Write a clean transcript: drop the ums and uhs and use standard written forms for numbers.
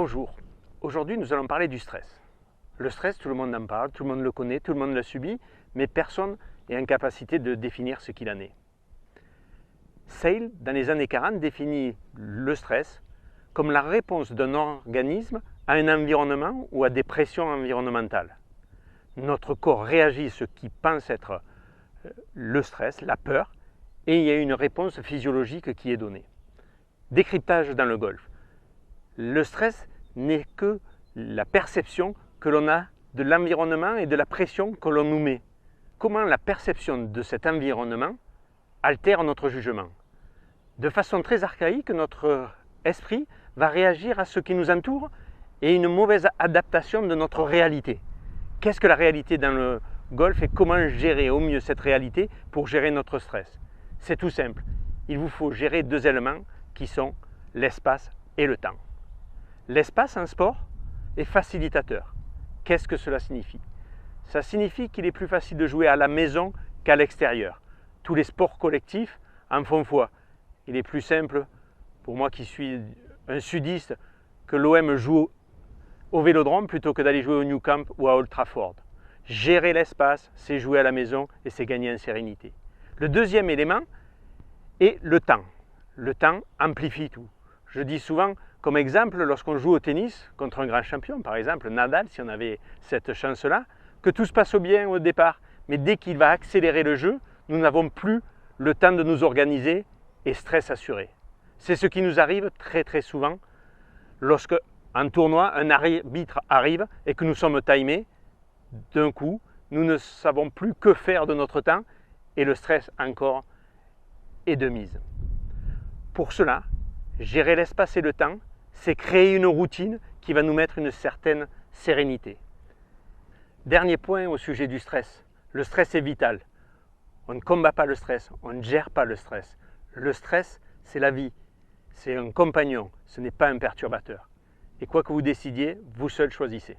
Bonjour, aujourd'hui nous allons parler du stress. Le stress, tout le monde en parle, tout le monde le connaît, tout le monde le subit, mais personne n'est en capacité de définir ce qu'il en est. Seyle, dans les années 40, définit le stress comme la réponse d'un organisme à un environnement ou à des pressions environnementales. Notre corps réagit à ce qui pense être le stress, la peur, et il y a une réponse physiologique qui est donnée. Décryptage dans le golf. Le stress n'est que la perception que l'on a de l'environnement et de la pression que l'on nous met. Comment la perception de cet environnement altère notre jugement. De façon très archaïque, notre esprit va réagir à ce qui nous entoure et une mauvaise adaptation de notre réalité. Qu'est-ce que la réalité dans le golf et comment gérer au mieux cette réalité pour gérer notre stress? C'est tout simple. Il vous faut gérer deux éléments qui sont l'espace et le temps. L'espace en sport est facilitateur. Qu'est-ce que cela signifie? Ça signifie qu'il est plus facile de jouer à la maison qu'à l'extérieur. Tous les sports collectifs en font foi. Il est plus simple, pour moi qui suis un sudiste, que l'OM joue au Vélodrome plutôt que d'aller jouer au Nou Camp ou à Old Trafford. Gérer l'espace, c'est jouer à la maison et c'est gagner en sérénité. Le deuxième élément est le temps. Le temps amplifie tout. Je dis souvent, comme exemple, lorsqu'on joue au tennis contre un grand champion, par exemple Nadal, si on avait cette chance-là, que tout se passe bien au départ, mais dès qu'il va accélérer le jeu, nous n'avons plus le temps de nous organiser et stress assuré. C'est ce qui nous arrive très très souvent lorsque, en tournoi, un arbitre arrive et que nous sommes timés. D'un coup, nous ne savons plus que faire de notre temps et le stress encore est de mise. Pour cela, gérer l'espace et le temps, c'est créer une routine qui va nous mettre une certaine sérénité. Dernier point au sujet du stress. Le stress est vital. On ne combat pas le stress, on ne gère pas le stress. Le stress, c'est la vie, c'est un compagnon, ce n'est pas un perturbateur. Et quoi que vous décidiez, vous seul choisissez.